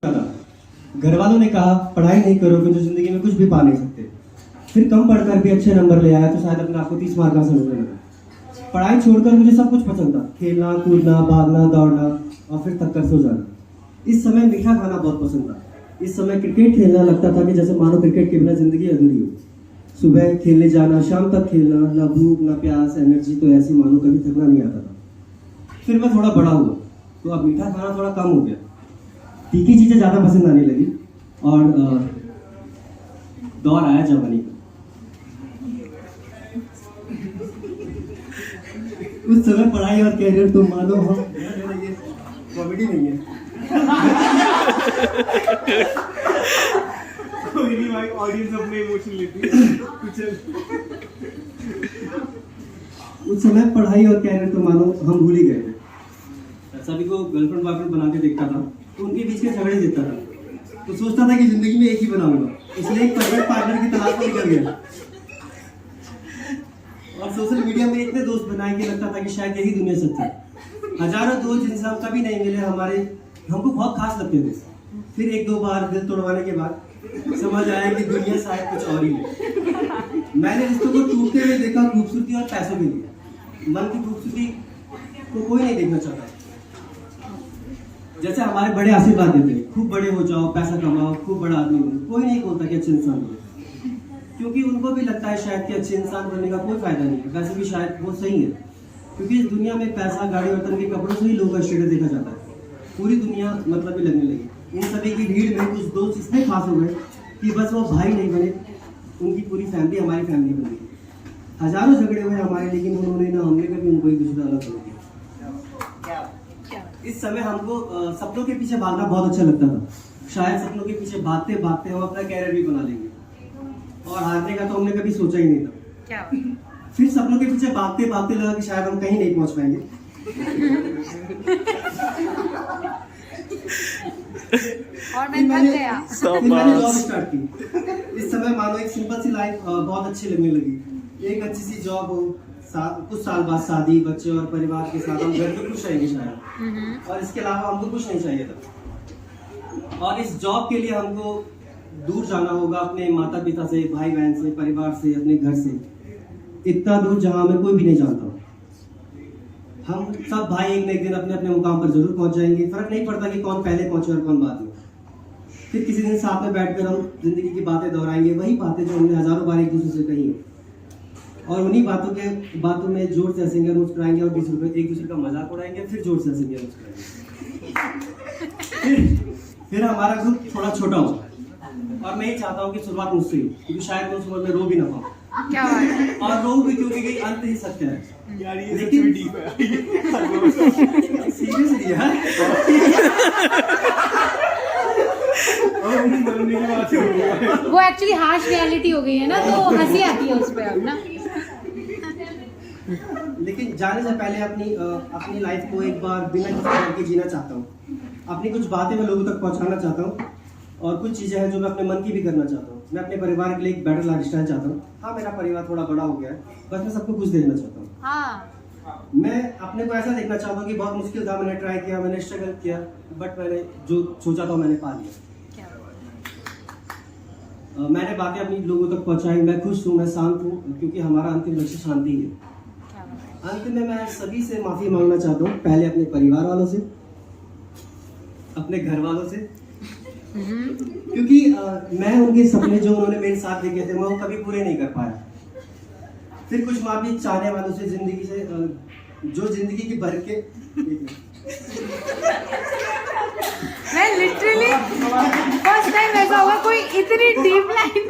घर वालों ने कहा पढ़ाई नहीं करोगे तो जिंदगी में कुछ भी पा नहीं सकते। फिर कम पढ़कर भी अच्छे नंबर ले आया तो शायद अपने आप को 30 मार्क का समझने लगा। पढ़ाई छोड़कर मुझे सब कुछ पसंद था, खेलना कूदना भागना दौड़ना और फिर थक कर सो जाना। इस समय मीठा खाना बहुत पसंद था। इस समय क्रिकेट खेलना लगता था कि जैसे मानो क्रिकेट के बिना जिंदगी अधूरी हो। सुबह खेलने जाना, शाम तक खेलना, ना भूख ना प्यास, एनर्जी तो ऐसी मानो कभी थकना नहीं आता था। फिर मैं थोड़ा बड़ा हुआ तो अब मीठा खाना थोड़ा कम हो गया, तीखी चीजें ज्यादा पसंद आने लगी और दौर आया जवानी का। उस समय पढ़ाई और कैरियर तो मानो हम कॉमेडी नहीं है। कोई नहीं भाई, ऑडियंस अपने इमोशन लेती है। उस समय पढ़ाई और कैरियर तो मानो हम भूल ही गए थे। सभी को गर्लफ्रेंड बॉयफ्रेंड बना के देखता था तो उनके बीच के झगड़े देता था, तो सोचता था कि जिंदगी में एक ही बनाऊंगा, इसलिए एक परफेक्ट पार्टनर की तलाश में निकल गया और सोशल मीडिया में इतने दोस्त बनाए कि लगता था कि शायद यही दुनिया सच है। हजारों दोस्त जिनसे हम कभी नहीं मिले हमको बहुत खास लगते थे। फिर एक दो बार दिल तोड़वाने के बाद समझ आया कि दुनिया शायद कुछ और ही है। मैंने रिश्तों को टूटते हुए देखा खूबसूरती और पैसों के लिए। मन की खूबसूरती को कोई नहीं देखना चाहता। जैसे हमारे बड़े आशीर्वाद देते हैं, खूब बड़े हो जाओ, पैसा कमाओ, खूब बड़ा आदमी बनो। कोई नहीं बोलता कि अच्छे इंसान हो, क्योंकि उनको भी लगता है शायद कि अच्छे इंसान बनने का कोई फायदा नहीं है। वैसे भी शायद वो सही है, क्योंकि इस दुनिया में पैसा, गाड़ी बर्तन के कपड़ों से ही लोगों का स्टेटस देखा जाता है। पूरी दुनिया मतलब भी लगने लगी। इन सभी की भीड़ में कुछ दोस्त इतने खास हो गए कि बस वो भाई नहीं बने, उनकी पूरी फैमिली हमारी फैमिली बन गई। हजारों झगड़े हुए हमारे, लेकिन उन्होंने ना हमने कभी उनको एक दूसरे अलग कर दिया। इस समय हमको सपनों के पीछे भागना बहुत अच्छा लगता था। शायद सपनों के पीछे भागते भागते हम अपना कैरियर भी बना लेंगे, और हारने का तो हमने कभी सोचा ही नहीं था। फिर सपनों के पीछे भागते भागते लगा कि शायद हम कहीं नहीं पहुंच पाएंगे। और मैंने जॉब स्टार्ट की। इस समय मानो एक सिंपल सी लाइफ बहुत अच्छी लगने लगी। एक अच्छी सी जॉब हो, कुछ साल बाद शादी, बच्चे और परिवार के साथ हम घर पे खुश रहेंगे शायद, और इसके अलावा हमको कुछ नहीं चाहिए था। और इस जॉब के लिए हमको दूर जाना होगा अपने माता पिता से, भाई बहन से, परिवार से, अपने घर से, इतना दूर जहां हमें कोई भी नहीं जानता। हम सब भाई एक न एक दिन अपने अपने मुकाम पर जरूर पहुंच जाएंगे। फर्क नहीं पड़ता कि कौन पहले पहुंचे और कौन बाद में। फिर किसी दिन साथ में बैठकर हम जिंदगी की बातें दोहराएंगे, वही बातें जो हमने हजारों बार एक दूसरे से कही है, और उन्हीं बातों में जोर से हंसेंगे, मुस्कुराएंगे और एक दूसरे का मजाक उड़ाएंगे, फिर जोर से हंसेंगे और मुस्कुराएंगे। फिर हमारा ग्रुप थोड़ा छोटा हो, और मैं ही चाहता हूँ कि शुरुआत मुझसे ही, क्योंकि शायद मैं उस उम्र में रो भी ना पाऊँ। क्या बात है? और रो भी क्योंकि अंत ही सत्य है। यार ये लेकिन डीप है। सीरियसली यार, वो एक्चुअली हार्श रियलिटी हो गई है ना, तो हंसी आती है उस पे अब ना। लेकिन जाने से पहले अपनी लाइफ को एक बार बिना किसी डर के जीना चाहता हूँ। अपनी कुछ बातें मैं लोगों तक पहुँचाना चाहता हूँ, और कुछ चीज़ें हैं जो मैं अपने मन की भी करना चाहता हूँ। मैं अपने परिवार के लिए एक बेटर लाइफस्टाइल चाहता हूँ। हाँ, मेरा परिवार थोड़ा बड़ा हो गया है, बस मैं सबको खुश देखना चाहता हूँ। हाँ, मैं अपने को ऐसा देखना चाहता हूँ कि बहुत मुश्किल था, मैंने ट्राई किया, मैंने स्ट्रगल किया, बट मैंने जो सोचा था मैंने पा लिया। मैंने बातें अपनी लोगों तक पहुँचाई। मैं खुश हूँ, मैं शांत हूँ, क्योंकि हमारा अंतिम लक्ष्य शांति है। अंत में मैं सभी से माफी मांगना चाहता हूँ। पहले अपने परिवार वालों से, अपने घर वालों से, क्योंकि मैं उनके सपने जो उन्होंने मेरे साथ देखे थे मैं वो कभी पूरे नहीं कर पाया। फिर कुछ माफी चाहने वालों से, जिंदगी से, जो जिंदगी की भर के मैं लिटरली फर्स्ट टाइम ऐसा हुआ कोई इतनी डीप लाइन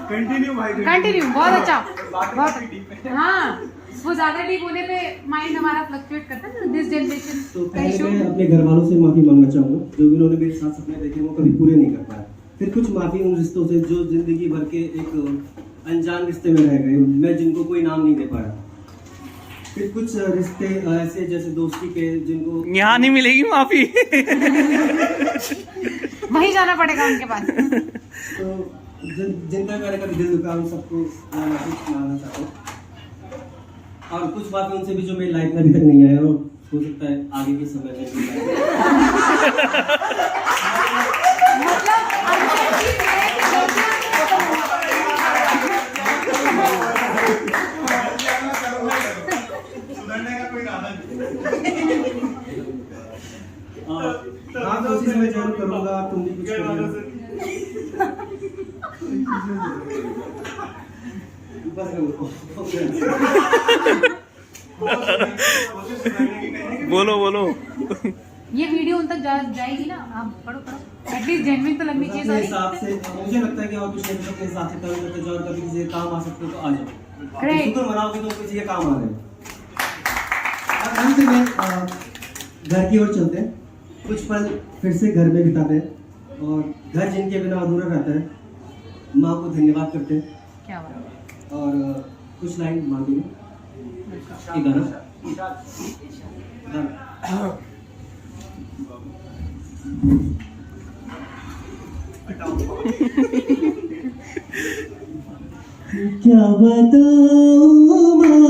कंटिन्यू भाई, कंटिन्यू। बहुत अच्छा, बहुत डीप है। हाँ, वो ज्यादा डीप होने पे माइंड हमारा फ्लक्चुएट करता है ना, दिस जनरेशन तो का पहले इशू। मैं अपने घर वालों से माफी मांगना चाहूँगा, जो भी उन्होंने मेरे साथ सपने देखे वो कभी पूरे नहीं कर पाया। फिर कुछ माफी उन रिश्तों से जो जिंदगी भर के एक अनजान रिश्ते में रह गए, मैं जिनको कोई नाम नहीं दे पाया। फिर कुछ रिश्ते ऐसे जैसे दोस्ती के, जिनको यहाँ नहीं मिलेगी माफी। वहीं जाना पड़ेगा उनके पास। तो जिनका मैंने कभी दिल दुखा, उन सबको माफी मांगना चाहता हूँ। और कुछ बातें उनसे भी जो मेरी लाइफ में अभी तक नहीं आया, और हो सकता है आगे के समय में भी लाए। मतलब अंशु जी सुधरने का कोई इरादा नहीं। हाँ कोशिश मैं जरूर करूँगा, तुम भी कुछ करो। बस बोलो बोलो। ये वीडियो उन तक जाएगी ना, आप पढ़ो पढ़ो, एटलीस्ट जेन्युइन तो लगनी चाहिए अपने सारी। हिसाब से मुझे लगता है कि और कुछ नहीं, अपने हिसाब से कभी करते जाओ, कभी किसी के काम आ सकते हो तो आ जाओ। Great. शुक्र मनाओगे तो किसी के काम आ रहे हो। अब अंत में घर की ओर चलते हैं, कुछ पल फिर से घर में बिताते हैं और घर जिनके बिना अधूरा रहता है, माँ को धन्यवाद करते हैं क्या बात। और कुछ लाइन मांगेंगे। एक गाना क्या बताऊं माँ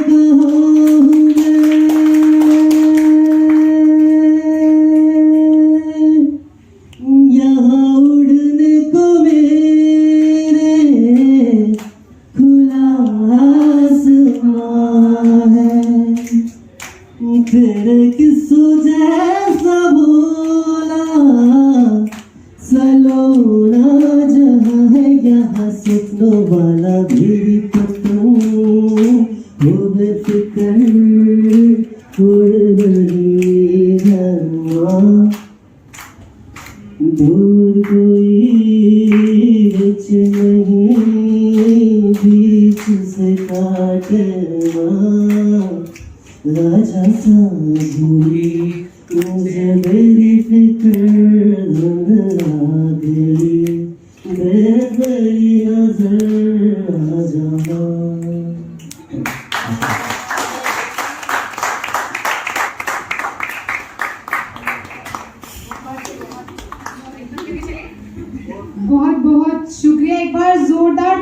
कहाँ हूँ मैं, यहाँ उड़ने को मेरे खुला आसमां है, तेरे किस्सों जैसा भोला सलोना जहाँ है, यहाँ सपनों वाला भी पतंग हो बेफिक्र उड़ बनी धर्मा, दूर कोई बीच नहीं बीच से काटना, राजा सा भूली तुझे मेरी फिक्र धुंधला गई, मेरी नजर आ जाना। बहुत बहुत शुक्रिया, एक बार जोरदार